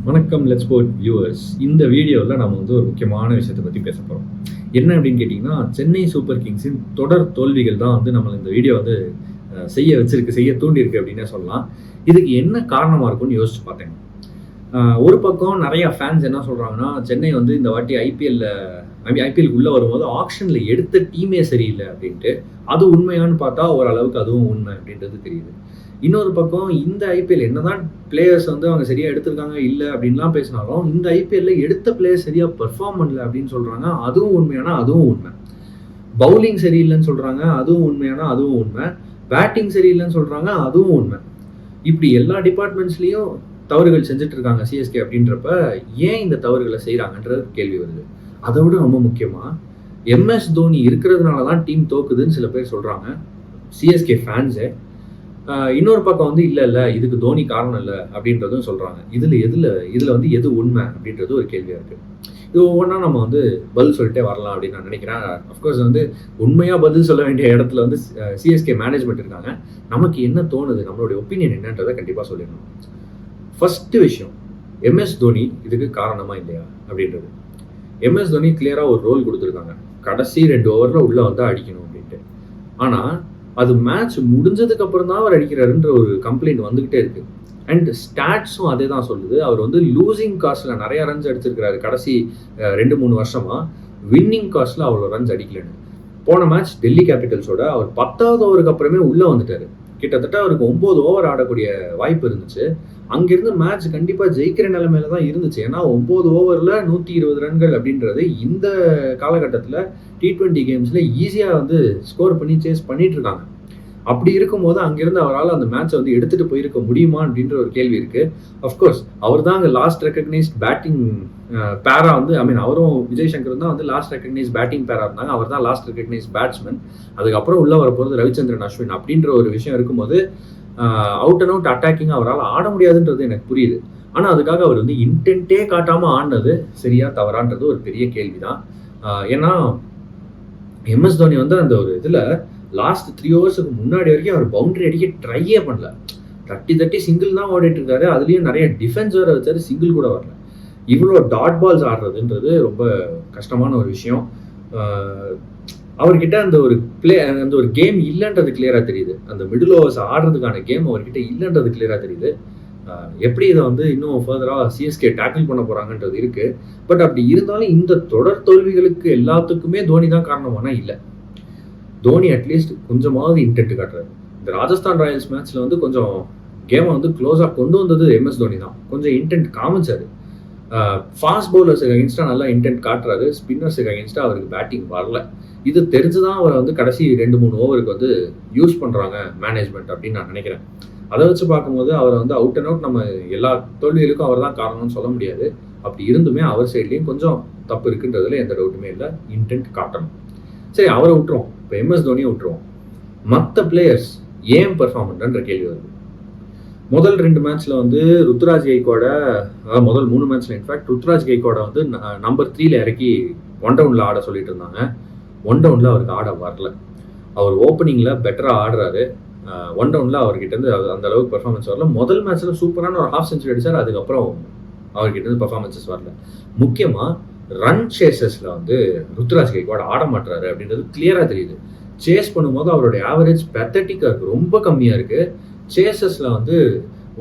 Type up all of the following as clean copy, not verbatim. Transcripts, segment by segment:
வணக்கம் let's sport viewers. இந்த வீடியோவில் நம்ம ஒரு முக்கியமான விஷயத்தை பற்றி பேச போகிறோம். என்ன அப்படின்னு கேட்டிங்கன்னா, சென்னை சூப்பர் கிங்ஸின் தொடர் தோல்விகள் தான் நம்ம இந்த வீடியோ செய்ய தூண்டியிருக்கு அப்படின்னே சொல்லலாம். இதுக்கு என்ன காரணமாக இருக்கும்னு யோசிச்சு பார்த்தேன். ஒரு பக்கம் நிறைய ஃபேன்ஸ் என்ன சொல்கிறாங்கன்னா, சென்னை இந்த வாட்டி ஐபிஎல் உள்ளே வரும்போது ஆக்ஷனில் எடுத்த டீமே சரியில்லை அப்படின்ட்டு. அது உண்மையானு பார்த்தா ஓரளவுக்கு அதுவும் உண்மை அப்படின்றது தெரியுது. இன்னொரு பக்கம் இந்த ஐபிஎல் என்னதான் பிளேயர்ஸ் அவங்க சரியாக எடுத்திருக்காங்க இல்லை அப்படின்லாம் பேசினாலும், இந்த ஐபிஎல்ல எடுத்த பிளேயர்ஸ் சரியாக பெர்ஃபார்ம் பண்ணல அப்படின்னு சொல்கிறாங்க. அதுவும் உண்மையானா அதுவும் உண்மை. பவுலிங் சரியில்லைன்னு சொல்கிறாங்க, அதுவும் உண்மையானா அதுவும் உண்மை. பேட்டிங் சரியில்லைன்னு சொல்கிறாங்க, அதுவும் உண்மை. இப்படி எல்லா டிபார்ட்மெண்ட்ஸ்லேயும் தவறுகள் செஞ்சுட்டு இருக்காங்க சிஎஸ்கே அப்படின்றப்ப, ஏன் இந்த தவறுகளை செய்கிறாங்கன்ற கேள்வி வருது. அதை விட ரொம்ப முக்கியமாக, எம்எஸ் தோனி இருக்கிறதுனால தான் டீம் தோக்குதுன்னு சில பேர் சொல்கிறாங்க, சிஎஸ்கே ஃபேன்ஸே. இன்னொரு பக்கம் இல்லை இதுக்கு தோனி காரணம் இல்லை அப்படின்றதும் சொல்கிறாங்க. இதில் எது உண்மை அப்படின்றது ஒரு கேள்வியாக இருக்குது. இது ஒவ்வொன்றா நம்ம பதில் சொல்லிட்டே வரலாம் அப்படின்னு நான் நினைக்கிறேன். அஃப்கோர்ஸ் உண்மையாக பதில் சொல்ல வேண்டிய இடத்துல சிஎஸ்கே மேனேஜ்மெண்ட் இருக்காங்க. நமக்கு என்ன தோணுது, நம்மளுடைய ஒப்பீனியன் என்னன்றதை கண்டிப்பாக சொல்லிடணும். ஃபர்ஸ்ட் விஷயம், எம்எஸ் தோனி இதுக்கு காரணமா இல்லையா அப்படின்றது. எம்எஸ் தோனி கிளியராக ஒரு ரோல் கொடுத்துருக்காங்க, கடைசி 2 ஓவரில் உள்ளே அடிக்கணும் அப்படின்ட்டு. ஆனால் அது மேட்ச் முடிஞ்சதுக்கு அப்புறம் தான் அவர் அடிக்கிறாருன்ற ஒரு கம்ப்ளைண்ட் வந்துகிட்டே இருக்கு. அண்ட் ஸ்டாட்ஸும் அதே தான் சொல்லுது. அவர் லூசிங் காஸ்ட்ல நிறைய ரன்ஸ் அடிச்சிருக்கிறாரு கடைசி 2-3 வருஷமா. வின்னிங் காஸ்ட்ல அவ்வளோ ரன்ஸ் அடிக்கலன்னு. போன மேட்ச் டெல்லி கேபிட்டல்ஸோட அவர் 10வது ஓவருக்கு அப்புறமே உள்ள வந்துட்டாரு. கிட்டத்தட்ட அவருக்கு 9 ஓவர் ஆடக்கூடிய வாய்ப்பு இருந்துச்சு. அங்கிருந்து மேட்ச் கண்டிப்பாக ஜெயிக்கிற நிலைமையில தான் இருந்துச்சு. ஏன்னா 9 ஓவரில் 120 ரன்கள் அப்படின்றது இந்த காலகட்டத்தில் T20 கேம்ஸில் ஈஸியாக ஸ்கோர் பண்ணி சேஸ் பண்ணிட்டு இருக்காங்க. அப்படி இருக்கும்போது அங்கிருந்து அவரால் அந்த மேட்சை எடுத்துட்டு போயிருக்க முடியுமா அப்படின்ற ஒரு கேள்வி இருக்கு. அஃப்கோர்ஸ் அவர் தான் அங்கே லாஸ்ட் ரெக்கக்னைஸ்ட் பேட்டிங் பேரா அவரும் விஜய் சங்கரும் தான் லாஸ்ட் ரெக்கக்னைஸ் பேட்டிங் பேரா இருந்தாங்க. அவர் தான் லாஸ்ட் ரெக்கக்னைஸ் பேட்ஸ்மேன். அதுக்கப்புறம் உள்ள வரப்போகிறது ரவிச்சந்திரன் அஸ்வின் அப்படின்ற ஒரு விஷயம் இருக்கும்போது அவுட் அண்ட் அவுட் அட்டாக்கிங் அவரால் ஆட முடியாதுன்றது எனக்கு புரியுது. ஆனால் அதுக்காக அவர் இன்டென்ட்டே காட்டாமல் ஆடினது சரியா தவறான்றது ஒரு பெரிய கேள்வி தான். ஏன்னா எம்எஸ் தோனி அந்த ஒரு இதில் லாஸ்ட் 3 ஓவர்ஸுக்கு முன்னாடி வரைக்கும் அவர் பவுண்டரி அடிக்க ட்ரையே பண்ணல. தட்டி சிங்கிள் தான் ஓடிட்டு இருக்காரு. அதுலேயும் நிறைய டிஃபென்ஸ் வேறு வச்சாரு, சிங்கிள் கூட வரல. இவ்வளோ டாட் பால்ஸ் ஆடுறதுன்றது ரொம்ப கஷ்டமான ஒரு விஷயம். அவர்கிட்ட அந்த ஒரு கேம் இல்லைன்றது கிளியராக தெரியுது. அந்த மிடில் ஓவர்ஸ் ஆடுறதுக்கான கேம் அவர்கிட்ட இல்லைன்றது கிளியராக தெரியுது. எப்படி இதை இன்னும் ஃபர்தராக சிஎஸ்கே டேக்கிள் பண்ண போகிறாங்கன்றது இருக்குது. பட் அப்படி இருந்தாலும் இந்த தொடர் தோல்விகளுக்கு எல்லாத்துக்குமே தோனி தான் காரணமானா இல்லை. தோனி அட்லீஸ்ட் கொஞ்சமாவது இன்டென்ட் காட்டுறாரு. இந்த ராஜஸ்தான் ராயல்ஸ் மேட்ச்சில் கொஞ்சம் கேமை க்ளோஸாக கொண்டு வந்தது எம்எஸ் தோனி தான். கொஞ்சம் இன்டென்ட் காமிச்சாரு. ஃபாஸ்ட் பவுலர்ஸுக்கு அகேன்ஸ்டாக நல்லா இன்டென்ட் காட்டுறாரு. ஸ்பின்னர்ஸுக்கு அகேன்ஸ்டாக அவருக்கு பேட்டிங் வரல. இது தெரிஞ்சுதான் அவர் கடைசி 2-3 ஓவருக்கு யூஸ் பண்ணுறாங்க மேனேஜ்மெண்ட் அப்படின்னு நான் நினைக்கிறேன். அதை வச்சு பார்க்கும்போது அவர் அவுட் அண்ட் அவுட் நம்ம எல்லா தோல்விகளுக்கும் அவர் தான் காரணம்னு சொல்ல முடியாது. அப்படி இருந்துமே அவர் சைட்லேயும் கொஞ்சம் தப்பு இருக்குன்றதுல எந்த டவுட்டுமே இல்லை. இன்டென்ட் காட்டணும். சரி, அவரை விட்டுருவோம். இப்போ எம்எஸ் தோனியை விட்டுருவோம். மற்ற பிளேயர்ஸ் ஏன் பெர்ஃபார்ம் பண்ணுறன்ற கேள்வி வருது. முதல் 2 மேட்ச்சில் ருத்ராஜ் கெய்க்வாட, முதல் 3 மேட்ச்சில் இன்ஃபேக்ட் ருத்ராஜ் கெய்க்வாட நம்பர் 3ல இறக்கி 1 டவுனில் ஆட சொல்லிட்டு இருந்தாங்க. 1 டவுனில் அவருக்கு ஆட வரல. அவர் ஓப்பனிங்கில் பெட்டராக ஆடுறாரு. 1 டவுனில் அவர்கிட்ட அந்த அளவுக்கு பெர்ஃபார்மன்ஸ் வரல. முதல் மேட்ச்சில் சூப்பரான ஒரு ஹாஃப் செஞ்சுரி அடிச்சார். அதுக்கப்புறம் அவர்கிட்ட பெர்ஃபார்மன்ஸஸ் வரல. முக்கியமாக ரன் சேசஸில் ருத்ராஜ் கெய்க்வாட் ஆட மாட்டுறாரு அப்படின்றது கிளியராக தெரியுது. சேஸ் பண்ணும்போது அவருடைய ஆவரேஜ் பெத்தட்டிக்காக இருக்குது, ரொம்ப கம்மியாக இருக்குது. சேசஸில்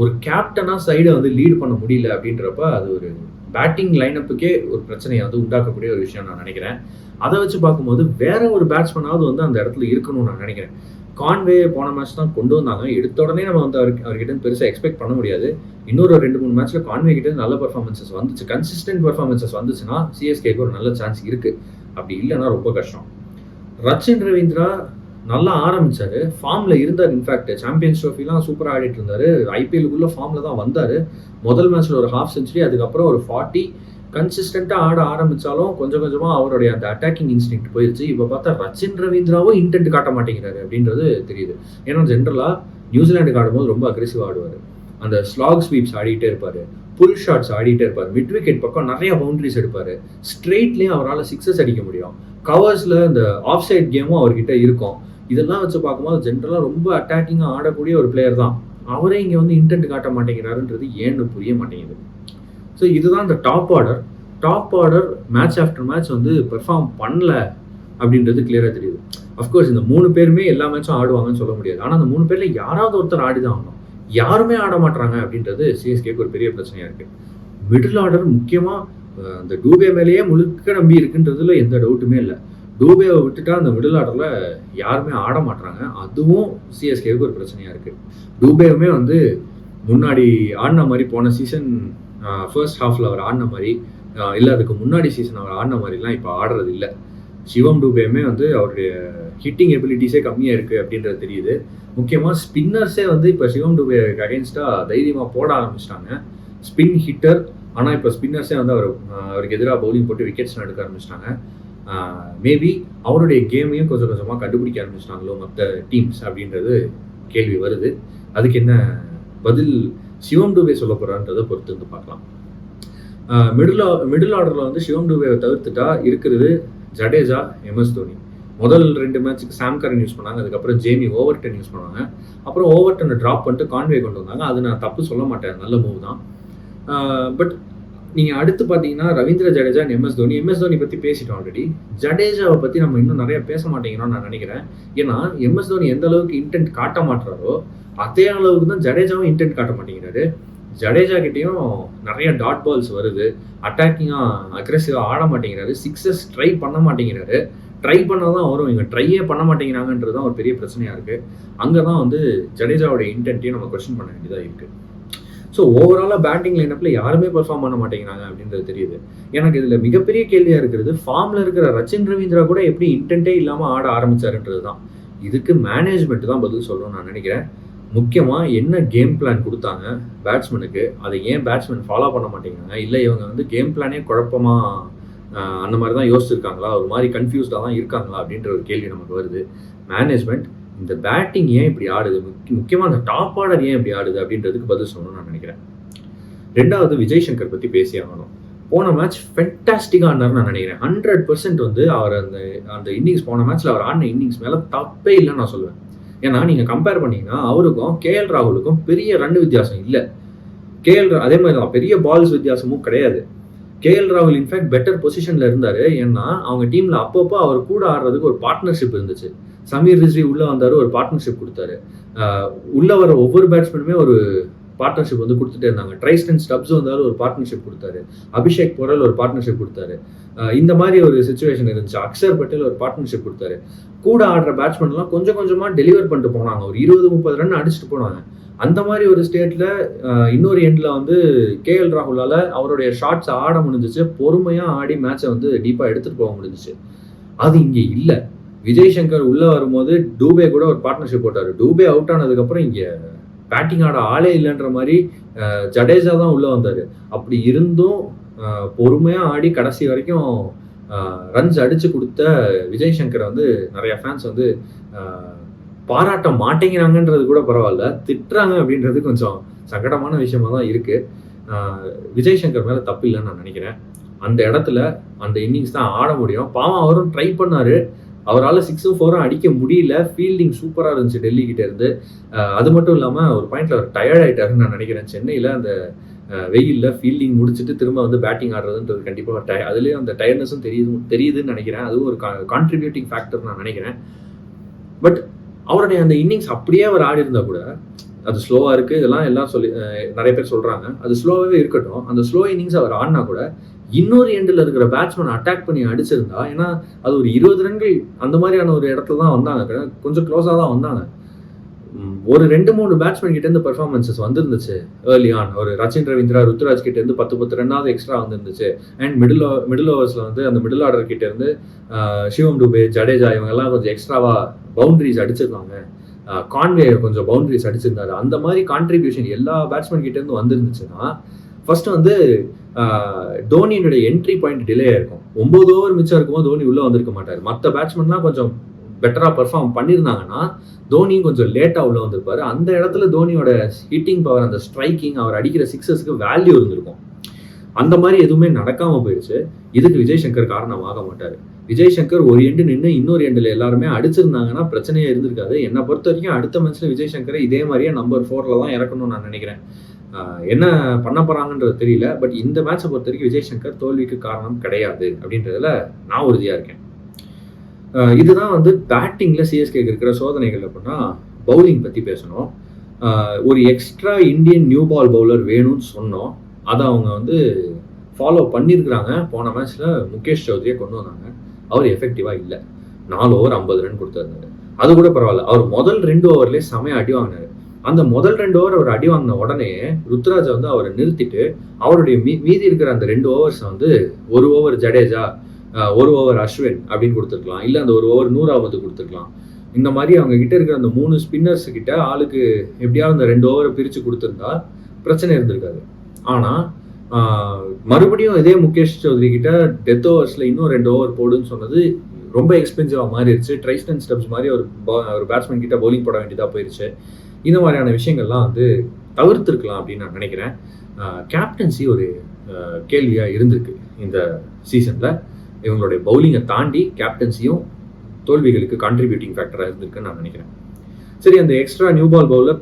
ஒரு கேப்டனாக சைடை லீட் பண்ண முடியல அப்படின்றப்ப அது ஒரு பேட்டிங் லைனப்புக்கே ஒரு பிரச்சனையை உண்டாக்கக்கூடிய ஒரு விஷயம் நான் நினைக்கிறேன். அதை வச்சு பார்க்கும்போது வேற ஒரு பேட்ஸ்மேனாவது அந்த இடத்துல இருக்கணும்னு நான் நினைக்கிறேன். கான்வே போன மேட்ச் தான் கொண்டு வந்தாங்க. எடுத்த உடனே நம்ம அவர்கிட்ட பெருசாக எக்ஸ்பெக்ட் பண்ண முடியாது. இன்னொரு 2-3 மேட்ச்சில் கான்வே கிட்ட நல்ல பர்ஃபார்மன்ஸஸ் வந்துச்சு, கன்சிஸ்டன்ட் பர்ஃபார்மன்ஸஸ் வந்துச்சுன்னா சிஎஸ்கேக்கு ஒரு நல்ல சான்ஸ் இருக்குது. அப்படி இல்லைன்னா ரொம்ப கஷ்டம். ரச்சின் ரவீந்திரா நல்லா ஆரம்பிச்சாரு, ஃபார்மில் இருந்தார். இன்ஃபேக்ட் சாம்பியன்ஸ் ட்ரோஃபிலாம் சூப்பராக ஆடிட்டு இருந்தார். ஐபிஎலுக்குள்ளே ஃபார்மில் தான் வந்தார். முதல் மேட்ச்சில் ஒரு ஹாஃப் செஞ்சுரி, அதுக்கப்புறம் ஒரு 40. கன்சிஸ்டண்ட்டாக ஆட ஆரம்பித்தாலும் கொஞ்சம் கொஞ்சமாக அவருடைய அந்த அட்டாக்கிங் இன்ஸ்டிங்க்ட் போயிடுச்சு. இப்போ பார்த்தா ரச்சின் ரவீந்திராவும் இன்டென்ட் காட்ட மாட்டேங்கிறாரு அப்படின்றது தெரியுது. ஏன்னா ஜென்ரலாக நியூசிலாண்டுக்கு ஆடும்போது ரொம்ப அக்ரெசிவ் ஆடுவார். அந்த ஸ்லாக் ஸ்வீப்ஸ் ஆடிட்டே இருப்பார், புல் ஷாட்ஸ் ஆடிட்டே இருப்பார், மிட் விக்கெட் பக்கம் நிறைய பவுண்டரிஸ் எடுப்பார். ஸ்ட்ரெயிட்லேயும் அவரால் 6 அடிக்க முடியும். கவர்ஸில் இந்த ஆஃப் சைட் கேமும் அவர்கிட்ட இருக்கும். இதெல்லாம் வச்சு பார்க்கும்போது ஜென்ரலாக ரொம்ப அட்டாக்கிங்காக ஆடக்கூடிய ஒரு பிளேயர் தான். அவரே இங்கே இன்டென்ட் காட்ட மாட்டேங்கிறாருன்றது ஏன்னு புரிய மாட்டேங்குது. ஸோ இதுதான் இந்த top order match after match வந்து பெர்ஃபார்ம் பண்ணல அப்படின்றது கிளியராக தெரியுது. அஃப்கோர்ஸ் இந்த 3 பேருமே எல்லா மேட்சும் ஆடுவாங்கன்னு சொல்ல முடியாது. ஆனால் அந்த 3 பேரில் யாராவது ஒருத்தர் ஆடி தான் ஆகணும். யாருமே ஆட மாட்டாங்க அப்படின்றது சிஎஸ்கேக்கு ஒரு பெரிய பிரச்சனையாக இருக்குது. மிடில் ஆர்டர் முக்கியமாக அந்த டூபே மேலேயே முழுக்க நம்பி இருக்குன்றதுல எந்த டவுட்டுமே இல்லை. டூபேவை விட்டுட்டா அந்த மிடில் ஆர்டரில் யாருமே ஆட மாட்டாங்க. அதுவும் சிஎஸ்கேவுக்கு ஒரு பிரச்சனையாக இருக்குது. டூபேவுமே வந்து முன்னாடி ஆடின மாதிரி போன சீசன் ஃபர்ஸ்ட் ஹாஃபில் அவர் ஆடின மாதிரி இல்லை, அதுக்கு முன்னாடி சீசன் அவர் ஆடின மாதிரிலாம் இப்போ ஆடுறது இல்லை. சிவம் டூபேவுமே வந்து அவருடைய ஹிட்டிங் எபிலிட்டிஸே கம்மியாக இருக்குது அப்படின்றது தெரியுது. முக்கியமாக ஸ்பின்னர்ஸே வந்து இப்போ சிவம் டூபேக்கு அகேன்ஸ்டாக தைரியமாக போட ஆரம்பிச்சிட்டாங்க. ஸ்பின் ஹிட்டர், ஆனால் இப்போ ஸ்பின்னர்ஸே வந்து அவருக்கு எதிராக பவுலிங் போட்டு விக்கெட்ஸ் எடுக்க ஆரம்பிச்சிட்டாங்க. மேபி அவருடைய கேமையும் கொஞ்சம் கொஞ்சமாக கண்டுபிடிக்க ஆரம்பிச்சிட்டாங்களோ மற்ற டீம்ஸ் அப்படின்றது கேள்வி வருது. அதுக்கு என்ன பதில் சிவம் டூபே சொல்ல போகிறான்றதை பொறுத்து வந்து பார்க்கலாம். மிடில் ஆர்டரில் வந்து சிவம் டூபேவை தவிர்த்துட்டா இருக்கிறது ஜடேஜா, எம்எஸ் தோனி. முதல் 2 மேட்ச்சுக்கு சாம் கரன் யூஸ் பண்ணாங்க, அதுக்கப்புறம் ஜேமி ஓவர்டன் யூஸ் பண்ணாங்க. அப்புறம் ஓவர்டனை ட்ராப் பண்ணிட்டு கான்வே கொண்டு வந்தாங்க. அது நான் தப்பு சொல்ல மாட்டேன், நல்ல மூவ் தான். பட் நீங்கள் அடுத்து பார்த்தீங்கன்னா ரவீந்திர ஜடேஜா அண்ட் எம்எஸ் தோனி பற்றி பேசிட்டோம் ஆல்ரெடி. ஜடேஜாவை பற்றி நம்ம இன்னும் நிறைய பேச மாட்டேங்கிறோம்னு நான் நினைக்கிறேன். ஏன்னா எம்எஸ் தோனி எந்த அளவுக்கு இன்டென்ட் காட்ட மாட்டுறாரோ அதே அளவுக்கு தான் ஜடேஜாவும் இன்டென்ட் காட்ட மாட்டேங்கிறாரு. ஜடேஜா கிட்டேயும் நிறைய டாட் பால்ஸ் வருது, அட்டாக்கிங்காக அக்ரெசிவாக ஆட மாட்டேங்கிறாரு, சிக்ஸஸ் ட்ரை பண்ண மாட்டேங்கிறாரு. ட்ரை பண்ணால் தான் வரும், இவங்க ட்ரையே பண்ண மாட்டேங்கிறாங்கன்றது தான் ஒரு பெரிய பிரச்சனையாக இருக்குது. அங்கே தான் வந்து ஜடேஜாவோட இன்டென்ட்டையும் நம்ம கொஸ்டின் பண்ண வேண்டியதாக இருக்குது. ஸோ ஓவராலாக பேட்டிங் லைனப்பில் யாருமே பெர்ஃபார்ம் பண்ண மாட்டேங்கிறாங்க அப்படின்றது தெரியுது. எனக்கு இதில் மிகப்பெரிய கேள்வியாக இருக்கிறது, ஃபார்மில் இருக்கிற ரச்சின் ரவீந்திரா கூட எப்படி இன்டென்ட்டே இல்லாமல் ஆட ஆரம்பிச்சாருன்றது தான். இதுக்கு மேனேஜ்மெண்ட் தான் பதில் சொல்லணும்னு நான் நினைக்கிறேன். முக்கியமாக என்ன கேம் பிளான் கொடுத்தாங்க பேட்ஸ்மேனுக்கு, அதை ஏன் பேட்ஸ்மேன் ஃபாலோ பண்ண மாட்டேங்கிறாங்க? இல்லை இவங்க வந்து கேம் பிளானே குழப்பமாக அந்த மாதிரி தான் யோசிச்சிருக்காங்களா, ஒரு மாதிரி கன்ஃபியூஸ்டாக தான் இருக்காங்களா அப்படின்ற ஒரு கேள்வி நமக்கு வருது. மேனேஜ்மெண்ட் இந்த பேட்டிங் ஏன் இப்படி ஆடுது, முக்கியமாக அந்த டாப் ஆர்டர் ஏன் இப்படி ஆடுது அப்படின்றதுக்கு பதில் சொல்லணும்னு நான் நினைக்கிறேன். 2வது விஜய் சங்கர் பற்றி பேசி ஆகணும். போன மேட்ச் ஃபென்டாஸ்டிக்காக ஆடினார்னு நான் நினைக்கிறேன். 100% வந்து அவர் அந்த இன்னிங்ஸ், போன மேட்ச்சில் அவர் ஆடின இன்னிங்ஸ் மேலே தப்பே இல்லைன்னு நான் சொல்லுவேன். ஏன்னா நீங்கள் கம்பேர் பண்ணிங்கன்னா அவருக்கும் கேஎல் ராகுலுக்கும் பெரிய ரன் வித்தியாசம் இல்லை. அதே மாதிரி தான் பெரிய பால்ஸ் வித்தியாசமும் கிடையாது. கேஎல் ராகுல் இன்ஃபேக்ட் பெட்டர் பொசிஷனில் இருந்தார். ஏன்னா அவங்க டீமில் அப்பப்போ அவர் கூட ஆடுறதுக்கு ஒரு பார்ட்னர்ஷிப் இருந்துச்சு. சமீர் ரிஸ்வி உள்ளே வந்தார், ஒரு பார்ட்னர்ஷிப் கொடுத்தாரு. உள்ளே வர ஒவ்வொரு பேட்ஸ்மேனுமே ஒரு பார்ட்னர்ஷிப் வந்து கொடுத்துட்டே இருந்தாங்க. ட்ரைஸ்டன் ஸ்டப்ஸ் வந்தாலும் ஒரு பார்ட்னர்ஷிப் கொடுத்தாரு, அபிஷேக் பொரல் ஒரு பார்ட்னர்ஷிப் கொடுத்தாரு. இந்த மாதிரி ஒரு சுச்சுவேஷன் இருந்துச்சு. அக்ஷர் பட்டேல் ஒரு பார்ட்னர்ஷிப் கொடுத்தாரு. கூட ஆடுற பேட்ஸ்மேன்லாம் கொஞ்சம் கொஞ்சமாக டெலிவர் பண்ணிட்டு போனாங்க. ஒரு 20-30 ரன் அடிச்சுட்டு போனாங்க. அந்த மாதிரி ஒரு ஸ்டேட்டில் இன்னொரு எண்டில் வந்து கேஎல் ராகுலால் அவருடைய ஷாட்ஸ் ஆட முடிஞ்சிச்சு. பொறுமையாக ஆடி மேட்சை வந்து டீப்பாக எடுத்துகிட்டு போக முடிஞ்சிச்சு. அது இங்கே இல்லை. விஜய் சங்கர் உள்ளே வரும்போது டூபே கூட ஒரு பார்ட்னர்ஷிப் போட்டார். டூபே அவுட் ஆனதுக்கப்புறம் இங்கே பேட்டிங் ஆட ஆளே இல்லைன்ற மாதிரி ஜடேஜா தான் உள்ளே வந்தார். அப்படி இருந்தும் பொறுமையாக ஆடி கடைசி வரைக்கும் ரன்ஸ் அடித்து கொடுத்த விஜய் சங்கரை வந்து நிறைய ஃபேன்ஸ் வந்து பாராட்ட மாட்டேங்கிறாங்கன்றது கூட பரவாயில்ல, திட்டுறாங்க அப்படின்றது கொஞ்சம் சங்கடமான விஷயமா தான் இருக்குது. விஜய் சங்கர் மேலே தப்பு இல்லைன்னு நான் நினைக்கிறேன். அந்த இடத்துல அந்த இன்னிங்ஸ் தான் ஆட முடியும். பாவம் அவரும் ட்ரை பண்ணார், அவரால் 6 4 அடிக்க முடியல. ஃபீல்டிங் சூப்பராக இருந்துச்சு டெல்லிக்கிட்ட இருந்து. அது மட்டும் இல்லாமல் ஒரு பாயிண்டில் அவர் டயர்ட் ஆகிட்டாருன்னு நான் நினைக்கிறேன். சென்னையில் அந்த வெயிலில் ஃபீல்டிங் முடிச்சுட்டு திரும்ப வந்து பேட்டிங் ஆடுறதுன்றது கண்டிப்பாக அதுலேயும் அந்த டயர்ட்னஸும் தெரியுதுன்னு நினைக்கிறேன். அதுவும் ஒரு கான்ட்ரிபியூட்டிங் ஃபேக்டர் நான் நினைக்கிறேன். பட் அவருடைய அந்த இன்னிங்ஸ் அப்படியே அவர் ஆடி இருந்தால் கூட, அது ஸ்லோவாக இருக்குது இதெல்லாம் எல்லாம் சொல்லி நிறைய பேர் சொல்கிறாங்க, அது ஸ்லோவாகவே இருக்கட்டும். அந்த ஸ்லோ இன்னிங்ஸ் அவர் ஆடினா கூட இன்னொரு எண்டில் இருக்கிற பேட்ஸ்மேன் அட்டாக் பண்ணி அடிச்சிருந்தா, ஏன்னா அது ஒரு 20 ரன்கள் அந்த மாதிரியான ஒரு இடத்துல தான் வந்தாங்க, கொஞ்சம் க்ளோஸாக தான் வந்தாங்க. ஒரு 2-3 பேட்ஸ்மேன் கிட்டேருந்து பெர்ஃபார்மன்ஸஸ் வந்துருந்துச்சு ஏர்லி ஆன். ஒரு ரச்சின் ரவீந்திரா, ருத்துராஜ் கிட்டேருந்து 10 ரன்னாவது எக்ஸ்ட்ரா வந்துருந்துச்சு. அண்ட் மிடில் ஓவர்ஸில் வந்து அந்த மிடில் ஆர்டர் கிட்டேருந்து சிவம் டூபே, ஜடேஜா இவங்கெல்லாம் கொஞ்சம் எக்ஸ்ட்ராவாக பவுண்டரிஸ் அடிச்சிருந்தாங்க. கான்வே கொஞ்சம் பவுண்டரிஸ் அடிச்சிருந்தாரு. அந்த மாதிரி கான்ட்ரிபியூஷன் எல்லா பேட்ஸ்மேன் கிட்டேருந்து வந்துருந்துச்சுன்னா ஃபர்ஸ்ட் வந்து தோனியினுடைய என்ட்ரி பாயிண்ட் டிலே ஆயிருக்கும். 9 ஓவர் மிச்சம் இருக்கும்போது தோனி உள்ளே வந்திருக்க மாட்டார். மற்ற பேட்ஸ்மேன்லாம் கொஞ்சம் பெட்டராக பெர்ஃபார்ம் பண்ணியிருந்தாங்கன்னா தோனியும் கொஞ்சம் லேட்டாக உள்ளே வந்திருப்பாரு. அந்த இடத்துல தோனியோட ஹிட்டிங் பவர், அந்த ஸ்ட்ரைக்கிங், அவர் அடிக்கிற சிக்ஸஸ்க்கு வேல்யூ இருந்திருக்கும். அந்த மாதிரி எதுவுமே நடக்காமல் போயிடுச்சு. இதுக்கு விஜய் சங்கர் காரணமாக மாட்டார். விஜய் சங்கர் ஒரு எண்டு நின்று இன்னொரு எண்டில் எல்லாருமே அடிச்சிருந்தாங்கன்னா பிரச்சனையே இருந்திருக்காது. என்னை பொறுத்த வரைக்கும் அடுத்த மேட்ச்சில் விஜய் சங்கரை இதே மாதிரியே நம்பர் 4 தான் இறக்கணும்னு நான் நினைக்கிறேன். என்ன பண்ண போகிறாங்கன்றது தெரியல. பட் இந்த மேட்சை பொறுத்த வரைக்கும் விஜய் சங்கர் தோல்விக்கு காரணம் கிடையாது அப்படின்றதுல நான் உறுதியாக இருக்கேன். இதுதான் வந்து பேட்டிங்கில் சிஎஸ்கேக்கு இருக்கிற சோதனைகள் அப்படின்னா பவுலிங் பற்றி பேசணும். ஒரு extra Indian new ball bowler வேணும்னு சொன்னோம். அதை அவங்க வந்து ஃபாலோ பண்ணியிருக்கிறாங்க. போன மேட்ச்சில் முகேஷ் சௌத்ரியை கொண்டு வந்தாங்க. அவர் எஃபெக்டிவாக இல்லை. 4 ஓவர் 50 ரன் கொடுத்துருந்தாரு. அது கூட பரவாயில்ல. அவர் முதல் 2 ஓவர்லேயே செமையாக அடி வாங்கினார். அந்த முதல் 2 ஓவர் அவர் அடி வாங்கின உடனே ருத்ராஜை வந்து அவரை நிறுத்திட்டு அவருடைய மீதி இருக்கிற அந்த 2 ஓவர்ஸை வந்து 1 ஓவர் ஜடேஜா, 1 ஓவர் அஸ்வின் அப்படின்னு கொடுத்துருக்கலாம். இல்லை அந்த 1 ஓவர் 100 ஆவது கொடுத்துருக்கலாம். இந்த மாதிரி அவங்க கிட்ட இருக்கிற அந்த 3 ஸ்பின்னர்ஸ் கிட்ட ஆளுக்கு எப்படியாவது அந்த 2 ஓவரை பிரித்து கொடுத்துருந்தா பிரச்சனை இருந்திருக்காது. ஆனால் மறுபடியும் இதே முகேஷ் சௌத்ரி கிட்ட டெத் ஓவர்ஸில் இன்னும் 2 ஓவர் போடுன்னு சொன்னது ரொம்ப எக்ஸ்பென்சிவாக மாறிடுச்சு. ட்ரைஸ்டன் ஸ்டப்ஸ் மாதிரி ஒரு பேட்ஸ்மேன் கிட்ட பவுலிங் போட வேண்டியதாக போயிடுச்சு. இந்த மாதிரியான விஷயங்கள்லாம் வந்து தவிர்த்துருக்கலாம் அப்படின்னு நான் நினைக்கிறேன். கேப்டன்சி ஒரு கேள்வியாக இருந்திருக்கு இந்த சீசனில். இவங்களுடைய பவுலிங்கை தாண்டி கேப்டன்சியும் தோல்விகளுக்கு கான்ட்ரிபியூட்டிங் ஃபேக்டராக இருந்திருக்குன்னு நான் நினைக்கிறேன். சரி, அந்த எக்ஸ்ட்ரா நியூ பால் பவுலர்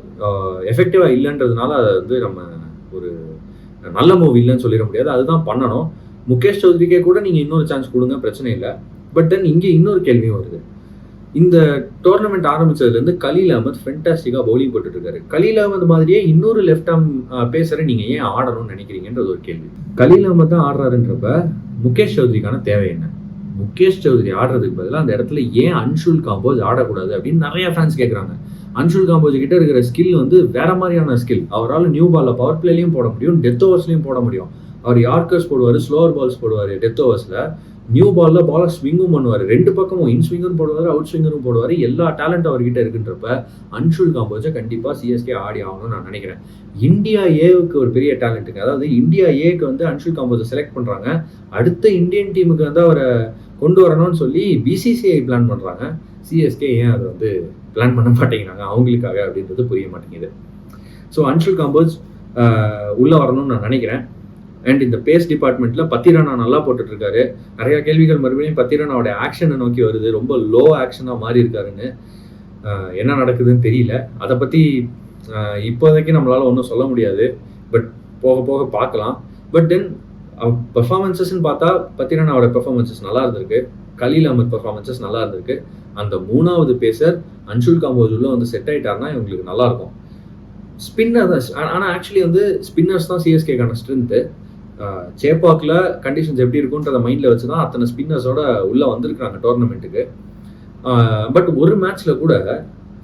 எஃபெக்டிவாக இல்லைன்றதுனால அதை வந்து நம்ம ஒரு நல்ல மூவ் இல்லைன்னு சொல்லிட முடியாது. அதுதான் பண்ணணும். முகேஷ் சௌத்ரிக்கே கூட நீங்கள் இன்னொரு சான்ஸ் கொடுங்க, பிரச்சனை இல்லை. பட் தென் இங்கே இன்னொரு கேள்வியும் வருது. இந்த டோர்னமெண்ட் ஆரம்பிச்சதுலேருந்து கலீல் அகமது ஃபென்டாஸ்டிக்காக பவுலிங் போட்டுட்ருக்காரு. கலீல் அகமது மாதிரியே இன்னொரு லெஃப்ட் ஆர்ம் பேசரை நீங்கள் ஏன் ஆடணும்னு நினைக்கிறீங்கன்றது ஒரு கேள்வி. கலீல் அகமது தான் ஆடுறாருன்றப்ப முகேஷ் சௌத்ரிக்கான தேவை என்ன? முகேஷ் சௌத்ரி ஆடுறதுக்கு பதிலாக அந்த இடத்துல ஏன் அன்ஷுல் காம்போஸ் ஆடக்கூடாது அப்படின்னு நிறைய ஃபேன்ஸ் கேட்குறாங்க. அன்ஷுல் காம்போஸ் கிட்ட இருக்கிற ஸ்கில் வந்து வேற மாதிரியான ஸ்கில். அவரால் நியூ பாலில் பவர் பிளேலையும் போட முடியும், டெத் ஓவர்ஸ்லையும் போட முடியும். அவர் யார்க்கர்ஸ் போடுவார், ஸ்லோவர் பால்ஸ் போடுவார். டெத் ஓவர்ஸில் நியூ பாலில் பாலை ஸ்விங்கும் பண்ணுவார். 2 பக்கமும் இன் ஸ்விங்கரும் போடுவார், அவுட் ஸ்விங்கரும் போடுவார். எல்லா டேலண்ட் அவர்கிட்ட இருக்குன்றப்ப அன்ஷுல் காம்போஸை கண்டிப்பாக சிஎஸ்கே ஆடி ஆகணும்னு நான் நினைக்கிறேன். இந்தியா ஏவுக்கு ஒரு பெரிய டேலண்ட்டுங்க. அதாவது இந்தியா ஏக்கு வந்து அன்ஷுல் காம்போஸை செலக்ட் பண்ணுறாங்க. அடுத்த இந்தியன் டீமுக்கு வந்து அவரை கொண்டு வரணும்னு சொல்லி பிசிசிஐ பிளான் பண்ணுறாங்க. சிஎஸ்கே ஏன் அதை வந்து பிளான் பண்ண மாட்டேங்கிறாங்க அவங்களுக்காக அப்படின்றது புரிய மாட்டேங்குது. ஸோ அன்ஷுல் காம்போஸ் உள்ளே வரணும்னு நான் நினைக்கிறேன். அண்ட் இந்த பேஸ் டிபார்ட்மெண்ட்டில் பத்திரானா நல்லா போட்டுட்ருக்காரு. நிறையா கேள்விகள் மறுபடியும் பத்திரானாவோட ஆக்ஷனை நோக்கி வருது. ரொம்ப லோ ஆக்ஷனாக மாறி இருக்காருன்னு என்ன நடக்குதுன்னு தெரியல. அதை பற்றி இப்போதைக்கு நம்மளால் ஒன்றும் சொல்ல முடியாது. பட் போக போக பார்க்கலாம். பட் தென் பெர்ஃபார்மன்ஸஸ்ன்னு பார்த்தா பத்திரானாவோட பெர்ஃபார்மன்ஸஸ் நல்லா இருந்திருக்கு. கலீல் அகமது பெர்ஃபார்மன்ஸஸ் நல்லா இருந்திருக்கு. அந்த 3வது பேசர் அன்ஷுல் காம்போஸ் உள்ள வந்து செட் ஆகிட்டாருன்னா இவங்களுக்கு நல்லாயிருக்கும். ஸ்பின்னர் தான். ஆனால் ஆக்சுவலி வந்து ஸ்பின்னர்ஸ் தான் சிஎஸ்கேக்கான ஸ்ட்ரென்த்து. சேப்பாக்கில் கண்டிஷன்ஸ் எப்படி இருக்குன்றத மைண்டில் வச்சு தான் அத்தனை ஸ்பின்னர்ஸோட உள்ளே வந்திருக்கிறாங்க டோர்னமெண்ட்டுக்கு. பட் ஒரு மேட்ச்சில் கூட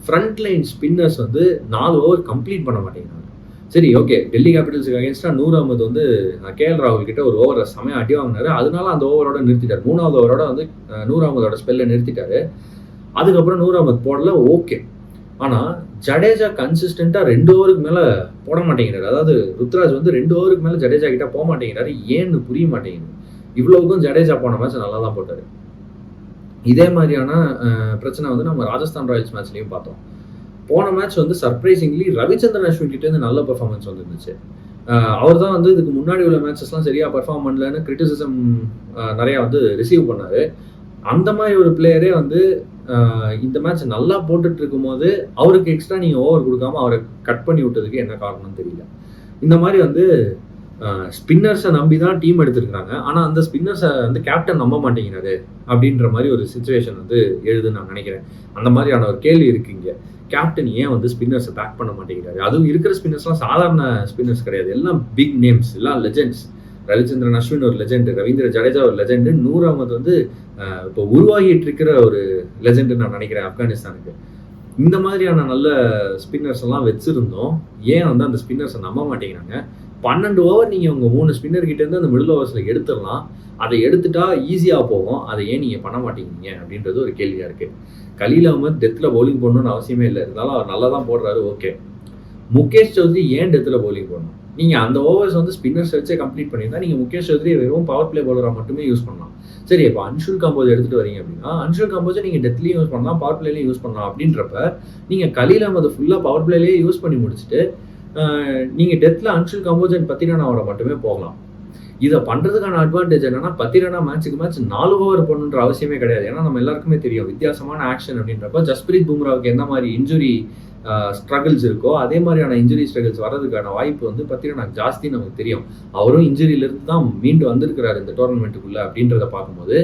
ஃப்ரண்ட் லைன் ஸ்பின்னர்ஸ் வந்து 4 ஓவர் கம்ப்ளீட் பண்ண மாட்டேங்கிறாங்க. சரி, ஓகே, டெல்லி கேபிட்டல்ஸுக்கு அகேன்ஸ்டாக நூர் அகமது வந்து கேஎல் ராகுல் கிட்ட ஒரு ஓவரை செமையாக அடி வாங்கினாரு. அதனால அந்த ஓவரோட நிறுத்திட்டார். 3வது ஓவரோட வந்து நூர் அகமதோட ஸ்பெல்லை நிறுத்திட்டாரு. அதுக்கப்புறம் நூர் அகமது போடல, ஓகே. ஆனால் ஜடேஜா கன்சிஸ்டண்ட்டாக 2 ஓவருக்கு மேலே போட மாட்டேங்கிறாரு. அதாவது ருத்ராஜ் வந்து 2 ஓவருக்கு மேலே ஜடேஜா கிட்ட போக மாட்டேங்கிறாரு. ஏன்னு புரிய மாட்டேங்குது. இவ்வளவுக்கும் ஜடேஜா போன மேட்ச் நல்லா தான் போட்டார். இதே மாதிரியான பிரச்சனை வந்து நம்ம ராஜஸ்தான் ராயல்ஸ் மேட்ச்லையும் பார்த்தோம். போன மேட்ச் வந்து சர்ப்ரைசிங்லி ரவிச்சந்திரன் அஸ்வின் கிட்டேருந்து நல்ல பெர்ஃபார்மன்ஸ் வந்துருந்துச்சு. அவர் தான் வந்து இதுக்கு முன்னாடி உள்ள மேட்சஸ்லாம் சரியாக பெர்ஃபார்ம் பண்ணலன்னு கிரிட்டிசிசம் நிறையா வந்து ரிசீவ் பண்ணார். அந்த மாதிரி ஒரு பிளேயரே வந்து இந்த மேட்ச் நல்லா போட்டுட்டு இருக்கும்போது அவருக்கு எக்ஸ்ட்ரா நீங்கள் ஓவர் கொடுக்காம அவரை கட் பண்ணி விட்டதுக்கு என்ன காரணம்னு தெரியல. இந்த மாதிரி வந்து ஸ்பின்னர்ஸை நம்பி தான் டீம் எடுத்துருக்காங்க. ஆனால் அந்த ஸ்பின்னர்ஸை வந்து கேப்டன் நம்ப மாட்டேங்கிறாரு அப்படின்ற மாதிரி ஒரு சிச்சுவேஷன் வந்து எழுதுன்னு நான் நினைக்கிறேன். அந்த மாதிரியான ஒரு கேள்வி இருக்குது இங்கே. கேப்டன் ஏன் வந்து ஸ்பின்னர்ஸை பேக் பண்ண மாட்டேங்கிறாரு? அதுவும் இருக்கிற ஸ்பின்னர்ஸ்லாம் சாதாரண ஸ்பின்னர்ஸ் கிடையாது, எல்லாம் பிக் நேம்ஸ், எல்லாம் லெஜெண்ட்ஸ். ரவிச்சந்திரன் அஸ்வின் ஒரு லெஜெண்ட், ரவீந்திர ஜடேஜா ஒரு லெஜெண்டு, நூர் அகமது வந்து இப்போ உருவாகிட்டு இருக்கிற ஒரு லெஜெண்டுன்னு நான் நினைக்கிறேன் ஆப்கானிஸ்தானுக்கு. இந்த மாதிரியான நல்ல ஸ்பின்னர்ஸ் எல்லாம் வச்சுருந்தோம். ஏன் வந்து அந்த ஸ்பின்னர்ஸை நம்ப மாட்டேங்கிறாங்க? 12 ஓவர் நீங்கள் உங்கள் 3 ஸ்பின்னர் கிட்டேருந்து அந்த மிடில் ஓவர்ஸில் எடுத்துடலாம். அதை எடுத்துட்டா ஈஸியாக போகும். அதை ஏன் நீங்கள் பண்ண மாட்டேங்கிறீங்க அப்படின்றது ஒரு கேள்வியாக இருக்குது. கலீல் அகமது டெத்தில் பவுலிங் போடணும்னு அவசியமே இல்லை. இருந்தாலும் அவர் நல்லா தான் போடுறாரு, ஓகே. முகேஷ் சௌத்ரி ஏன் டெத்தில் பவுலிங் போடணும்? நீங்கள் அந்த ஓவர்ஸ் வந்து ஸ்பின்னர்ஸ் வச்சே கம்ப்ளீட் பண்ணியிருந்தா நீங்கள் முகேஷ் சௌத்ரி வெறும் பவர் பிளே பவுலராக மட்டுமே யூஸ் பண்ணலாம். சரி, இப்போ அன்ஷுல் காம்போஸ் எடுத்துகிட்டு வரீங்க அப்படின்னா அன்ஷுல் காம்போஸை நீங்கள் டெத்லேயும் யூஸ் பண்ணலாம், பவர் பிளேலையும் யூஸ் பண்ணலாம். அப்படின்றப்ப நீங்கள் கலீல் அகமது ஃபுல்லாக பவர் பிளேலேயே யூஸ் பண்ணி முடிச்சுட்டு நீங்கள் டெத்தில் அன்ஷுல் காம்போஸ் அண்ட் பத்திரானாவோட மட்டுமே போகலாம். இதை பண்ணுறதுக்கான அட்வான்டேஜ் என்னன்னா, பத்திரானா மேட்ச்சுக்கு மேட்ச் 4 ஓவர் போடணுன்ற அவசியமே கிடையாது. ஏன்னா நம்ம எல்லாருக்குமே தெரியும் வித்தியாசமான ஆக்ஷன் அப்படின்றப்ப ஜஸ்பிரீத் பும்ராவுக்கு எந்த மாதிரி இன்ஜுரி ஸ்ட்ரகிள்ஸ் இருக்கோ அதே மாதிரியான இன்ஜுரி ஸ்ட்ரகிள்ஸ் வர்றதுக்கான வாய்ப்பு வந்து பத்திரனாக் ஜாஸ்தி நமக்கு தெரியும். அவரும் இன்ஜுரியிலேருந்து தான் மீண்டு வந்திருக்கிறாரு இந்த டோர்னமெண்ட்டுக்குள்ளே அப்படின்றத பார்க்கும்போது